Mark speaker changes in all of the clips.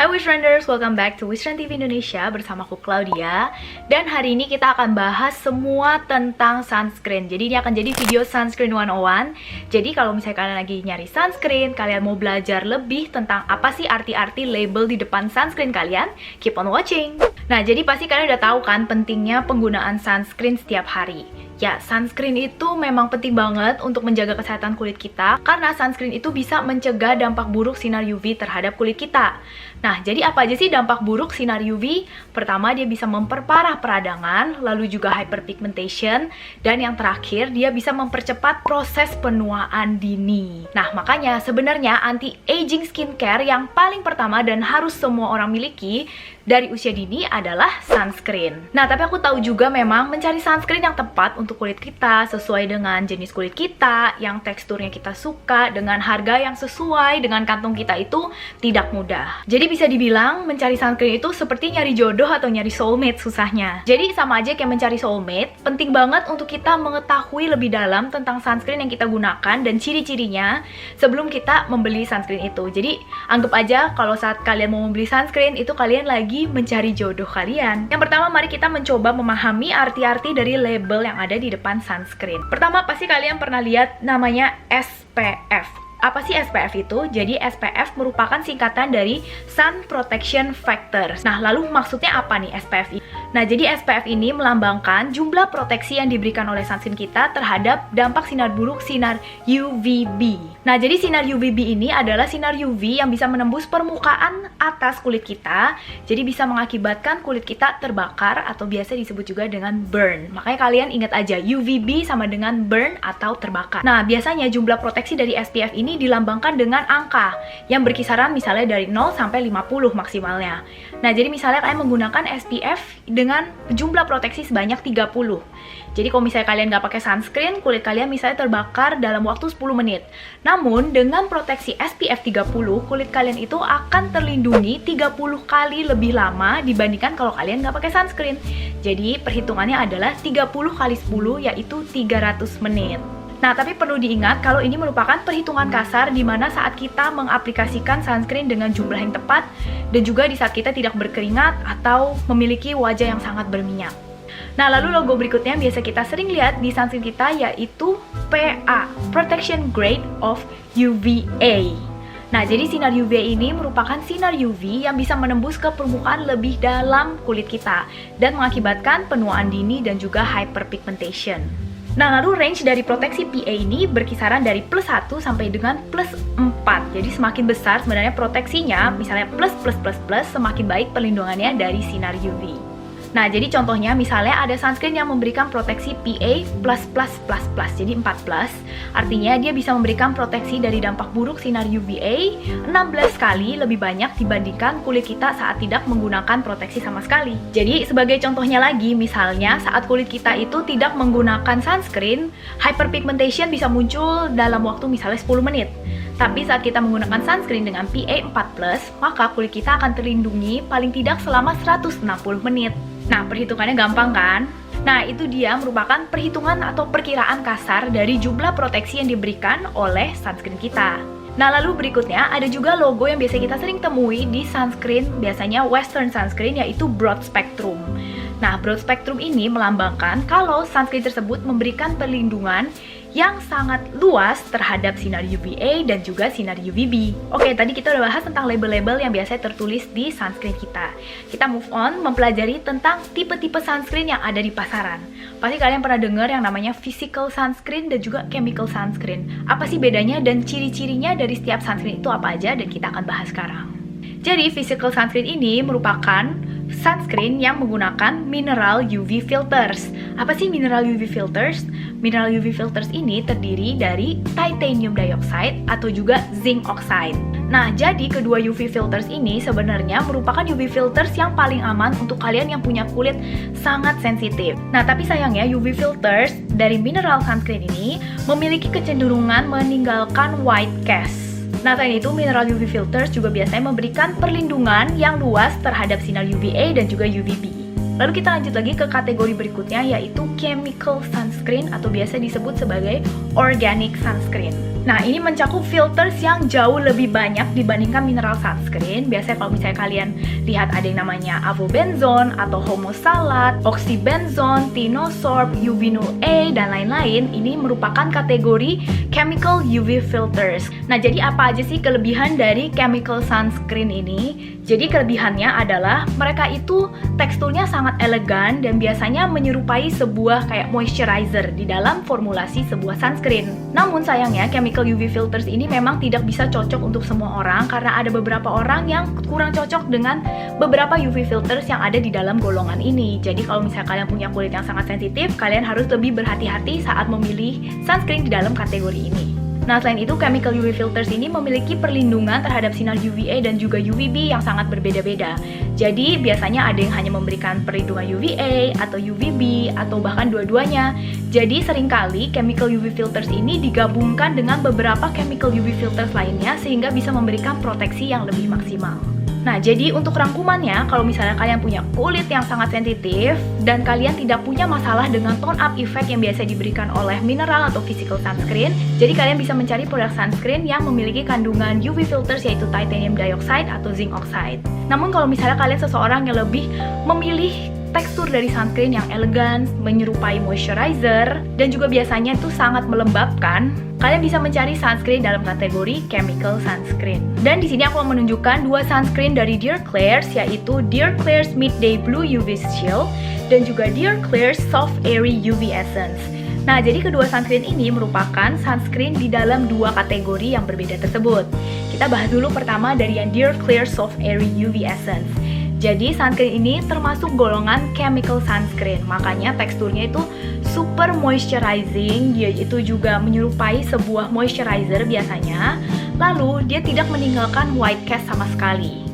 Speaker 1: Hai Wishtrenders, welcome back to Wishtrend TV Indonesia bersama aku Claudia. Dan hari ini kita akan bahas semua tentang sunscreen. Jadi ini akan jadi video Sunscreen 101. Jadi kalau misalnya kalian lagi nyari sunscreen, kalian mau belajar lebih tentang apa sih arti-arti label di depan sunscreen kalian, keep on watching. Nah, jadi pasti kalian udah tahu kan pentingnya penggunaan sunscreen setiap hari. Ya, sunscreen itu memang penting banget untuk menjaga kesehatan kulit kita karena sunscreen itu bisa mencegah dampak buruk sinar UV terhadap kulit kita. Nah, jadi apa aja sih dampak buruk sinar UV? Pertama, dia bisa memperparah peradangan, lalu juga hyperpigmentation, dan yang terakhir, dia bisa mempercepat proses penuaan dini. Nah, makanya sebenarnya anti-aging skincare yang paling pertama dan harus semua orang miliki dari usia dini adalah sunscreen. Nah, tapi aku tahu juga memang mencari sunscreen yang tepat untuk kulit kita, sesuai dengan jenis kulit kita, yang teksturnya kita suka, dengan harga yang sesuai dengan kantong kita itu tidak mudah. Jadi bisa dibilang mencari sunscreen itu seperti nyari jodoh atau nyari soulmate susahnya. Jadi sama aja kayak mencari soulmate, penting banget untuk kita mengetahui lebih dalam tentang sunscreen yang kita gunakan dan ciri-cirinya sebelum kita membeli sunscreen itu. Jadi anggap aja kalau saat kalian mau membeli sunscreen itu kalian lagi mencari jodoh kalian. Yang pertama, mari kita mencoba memahami arti-arti dari label yang ada di depan sunscreen. Pertama, pasti kalian pernah lihat namanya SPF. Apa sih SPF itu? Jadi SPF merupakan singkatan dari Sun Protection Factors. Nah, lalu maksudnya apa nih SPF ini? Nah, jadi SPF ini melambangkan jumlah proteksi yang diberikan oleh sunscreen kita terhadap dampak sinar buruk sinar UVB. Nah, jadi sinar UVB ini adalah sinar UV yang bisa menembus permukaan atas kulit kita, jadi bisa mengakibatkan kulit kita terbakar atau biasa disebut juga dengan burn. Makanya kalian ingat aja, UVB sama dengan burn atau terbakar. Nah, biasanya jumlah proteksi dari SPF ini dilambangkan dengan angka yang berkisaran misalnya dari 0 sampai 50 maksimalnya. Nah, jadi misalnya kalian menggunakan SPF dengan jumlah proteksi sebanyak 30. Jadi kalau misalnya kalian nggak pakai sunscreen, kulit kalian misalnya terbakar dalam waktu 10 menit. Namun, dengan proteksi SPF 30, kulit kalian itu akan terlindungi 30 kali lebih lama dibandingkan kalau kalian nggak pakai sunscreen. Jadi, perhitungannya adalah 30 kali 10, yaitu 300 menit. Nah, tapi perlu diingat kalau ini merupakan perhitungan kasar di mana saat kita mengaplikasikan sunscreen dengan jumlah yang tepat dan juga di saat kita tidak berkeringat atau memiliki wajah yang sangat berminyak. Nah, lalu logo berikutnya yang biasa kita sering lihat di sunscreen kita yaitu PA, Protection Grade of UVA. Nah, jadi sinar UVA ini merupakan sinar UV yang bisa menembus ke permukaan lebih dalam kulit kita dan mengakibatkan penuaan dini dan juga hyperpigmentation. Nah, lalu range dari proteksi PA ini berkisaran dari +1 sampai dengan +4. Jadi semakin besar sebenarnya proteksinya, misalnya plus, semakin baik perlindungannya dari sinar UV. Nah, jadi contohnya misalnya ada sunscreen yang memberikan proteksi PA++++, jadi 4+, artinya dia bisa memberikan proteksi dari dampak buruk sinar UVA 16 kali lebih banyak dibandingkan kulit kita saat tidak menggunakan proteksi sama sekali. Jadi sebagai contohnya lagi, misalnya saat kulit kita itu tidak menggunakan sunscreen, hyperpigmentation bisa muncul dalam waktu misalnya 10 menit. Tapi saat kita menggunakan sunscreen dengan PA 4+, maka kulit kita akan terlindungi paling tidak selama 160 menit. Nah, perhitungannya gampang kan? Nah, itu dia merupakan perhitungan atau perkiraan kasar dari jumlah proteksi yang diberikan oleh sunscreen kita. Nah, lalu berikutnya ada juga logo yang biasa kita sering temui di sunscreen, biasanya western sunscreen, yaitu broad spectrum. Nah, broad spectrum ini melambangkan kalau sunscreen tersebut memberikan perlindungan yang sangat luas terhadap sinar UVA dan juga sinar UVB. Oke, tadi kita udah bahas tentang label-label yang biasanya tertulis di sunscreen kita. Kita move on mempelajari tentang tipe-tipe sunscreen yang ada di pasaran. Pasti kalian pernah dengar yang namanya physical sunscreen dan juga chemical sunscreen. Apa sih bedanya dan ciri-cirinya dari setiap sunscreen itu apa aja, dan kita akan bahas sekarang. Jadi, physical sunscreen ini merupakan sunscreen yang menggunakan mineral UV filters. Apa sih mineral UV filters? Mineral UV filters ini terdiri dari titanium dioxide atau juga zinc oxide. Nah, jadi kedua UV filters ini sebenarnya merupakan UV filters yang paling aman untuk kalian yang punya kulit sangat sensitif. Nah, tapi sayangnya UV filters dari mineral sunscreen ini memiliki kecenderungan meninggalkan white cast. Nah, selain itu, mineral UV filters juga biasanya memberikan perlindungan yang luas terhadap sinar UVA dan juga UVB. Lalu kita lanjut lagi ke kategori berikutnya, yaitu chemical sunscreen atau biasa disebut sebagai organic sunscreen. Nah, ini mencakup filters yang jauh lebih banyak dibandingkan mineral sunscreen. Biasanya kalau misalnya kalian lihat ada yang namanya avobenzone atau homosalat, oxybenzone, tinosorb, ubinyl A, dan lain-lain. Ini merupakan kategori chemical UV filters. Nah, jadi apa aja sih kelebihan dari chemical sunscreen ini? Jadi kelebihannya adalah mereka itu teksturnya sangat elegan dan biasanya menyerupai sebuah kayak moisturizer di dalam formulasi sebuah sunscreen. Namun sayangnya chemical UV filters ini memang tidak bisa cocok untuk semua orang karena ada beberapa orang yang kurang cocok dengan beberapa UV filters yang ada di dalam golongan ini. Jadi kalau misalnya kalian punya kulit yang sangat sensitif, kalian harus lebih berhati-hati saat memilih sunscreen di dalam kategori ini. Nah, selain itu, chemical UV filters ini memiliki perlindungan terhadap sinar UVA dan juga UVB yang sangat berbeda-beda. Jadi, biasanya ada yang hanya memberikan perlindungan UVA atau UVB atau bahkan dua-duanya. Jadi, seringkali chemical UV filters ini digabungkan dengan beberapa chemical UV filters lainnya sehingga bisa memberikan proteksi yang lebih maksimal. Nah, jadi untuk rangkumannya, kalau misalnya kalian punya kulit yang sangat sensitif dan kalian tidak punya masalah dengan tone up effect yang biasa diberikan oleh mineral atau physical sunscreen, jadi kalian bisa mencari produk sunscreen yang memiliki kandungan UV filters yaitu titanium dioxide atau zinc oxide. Namun kalau misalnya kalian seseorang yang lebih memilih tekstur dari sunscreen yang elegan, menyerupai moisturizer, dan juga biasanya itu sangat melembabkan, kalian bisa mencari sunscreen dalam kategori chemical sunscreen. Dan di sini aku mau menunjukkan dua sunscreen dari Dear Klairs, yaitu Dear Klairs Midday Blue UV Shield dan juga Dear Klairs Soft Airy UV Essence. Nah, jadi kedua sunscreen ini merupakan sunscreen di dalam dua kategori yang berbeda tersebut. Kita bahas dulu pertama dari yang Dear Klairs Soft Airy UV Essence. Jadi sunscreen ini termasuk golongan chemical sunscreen, makanya teksturnya itu super moisturizing, dia itu juga menyerupai sebuah moisturizer biasanya, lalu dia tidak meninggalkan white cast sama sekali.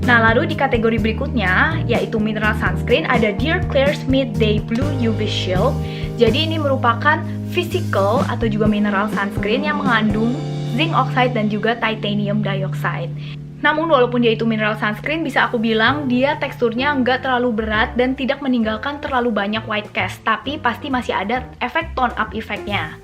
Speaker 1: Nah, lalu di kategori berikutnya, yaitu mineral sunscreen, ada Dear Klairs Midday Blue UV Shield. Jadi ini merupakan physical atau juga mineral sunscreen yang mengandung zinc oxide dan juga titanium dioxide. Namun walaupun dia itu mineral sunscreen, bisa aku bilang dia teksturnya nggak terlalu berat dan tidak meninggalkan terlalu banyak white cast, tapi pasti masih ada efek tone up effect-nya.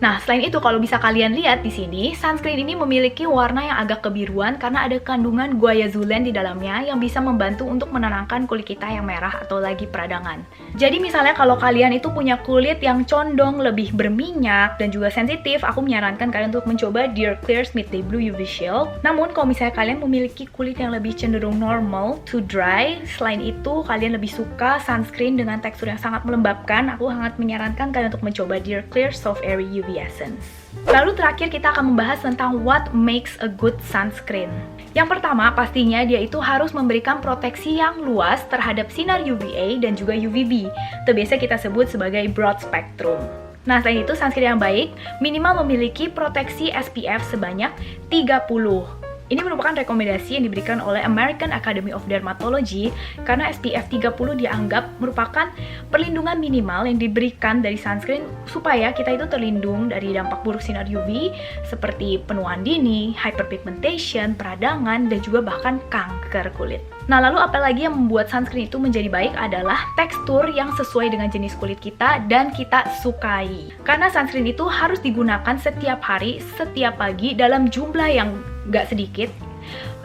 Speaker 1: Nah, selain itu kalau bisa kalian lihat di sini, sunscreen ini memiliki warna yang agak kebiruan karena ada kandungan guaiazulen di dalamnya yang bisa membantu untuk menenangkan kulit kita yang merah atau lagi peradangan. Jadi misalnya kalau kalian itu punya kulit yang condong lebih berminyak dan juga sensitif, aku menyarankan kalian untuk mencoba Dear Klairs Midday Blue UV Shield. Namun kalau misalnya kalian memiliki kulit yang lebih cenderung normal to dry, selain itu kalian lebih suka sunscreen dengan tekstur yang sangat melembabkan, aku sangat menyarankan kalian untuk mencoba Dear Klairs Soft Airy UV Essence. Lalu terakhir kita akan membahas tentang what makes a good sunscreen. Yang pertama pastinya dia itu harus memberikan proteksi yang luas terhadap sinar UVA dan juga UVB. Itu biasa kita sebut sebagai broad spectrum. Nah, selain itu sunscreen yang baik minimal memiliki proteksi SPF sebanyak 30. Ini merupakan rekomendasi yang diberikan oleh American Academy of Dermatology karena SPF 30 dianggap merupakan perlindungan minimal yang diberikan dari sunscreen supaya kita itu terlindung dari dampak buruk sinar UV seperti penuaan dini, hyperpigmentation, peradangan, dan juga bahkan kanker kulit. Nah, lalu apalagi yang membuat sunscreen itu menjadi baik adalah tekstur yang sesuai dengan jenis kulit kita dan kita sukai. Karena sunscreen itu harus digunakan setiap hari, setiap pagi dalam jumlah yang nggak sedikit,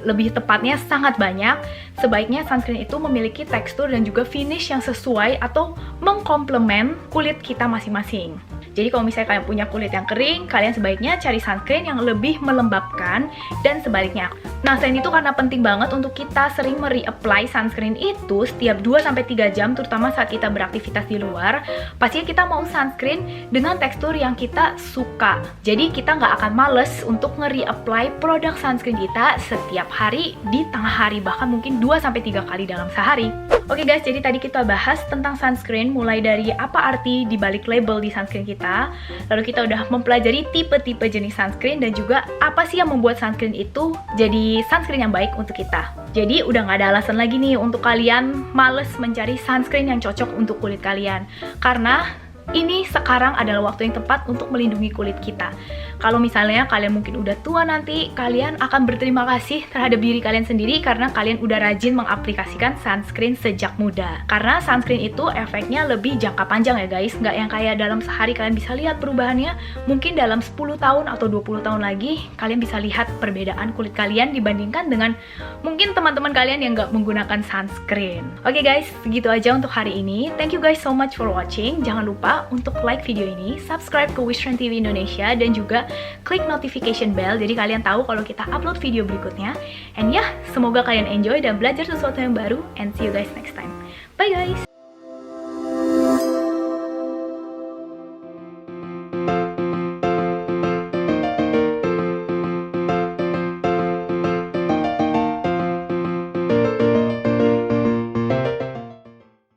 Speaker 1: lebih tepatnya sangat banyak. Sebaiknya sunscreen itu memiliki tekstur dan juga finish yang sesuai atau mengkomplement kulit kita masing-masing. Jadi kalau misalnya kalian punya kulit yang kering, kalian sebaiknya cari sunscreen yang lebih melembabkan dan sebaliknya. Nah, selain itu karena penting banget untuk kita sering mereapply sunscreen itu setiap 2-3 jam, terutama saat kita beraktivitas di luar, pastinya kita mau sunscreen dengan tekstur yang kita suka. Jadi kita nggak akan males untuk nge-reapply produk sunscreen kita setiap hari di tengah hari, bahkan mungkin 2-3 kali dalam sehari. Oke guys, jadi tadi kita bahas tentang sunscreen, mulai dari apa arti dibalik label di sunscreen kita, lalu kita udah mempelajari tipe-tipe jenis sunscreen dan juga apa sih yang membuat sunscreen itu jadi sunscreen yang baik untuk kita. Jadi udah nggak ada alasan lagi nih untuk kalian males mencari sunscreen yang cocok untuk kulit kalian, karena ini sekarang adalah waktu yang tepat untuk melindungi kulit kita. Kalau misalnya kalian mungkin udah tua nanti, kalian akan berterima kasih terhadap diri kalian sendiri karena kalian udah rajin mengaplikasikan sunscreen sejak muda. Karena sunscreen itu efeknya lebih jangka panjang ya guys, nggak yang kayak dalam sehari kalian bisa lihat perubahannya. Mungkin dalam 10 tahun atau 20 tahun lagi, kalian bisa lihat perbedaan kulit kalian dibandingkan dengan mungkin teman-teman kalian yang nggak menggunakan sunscreen. Oke guys, segitu aja untuk hari ini. Thank you guys so much for watching. Jangan lupa untuk like video ini, subscribe ke Wishtrend TV Indonesia, dan juga klik notification bell jadi kalian tahu kalau kita upload video berikutnya. And ya, semoga kalian enjoy dan belajar sesuatu yang baru, and see you guys next time. Bye guys!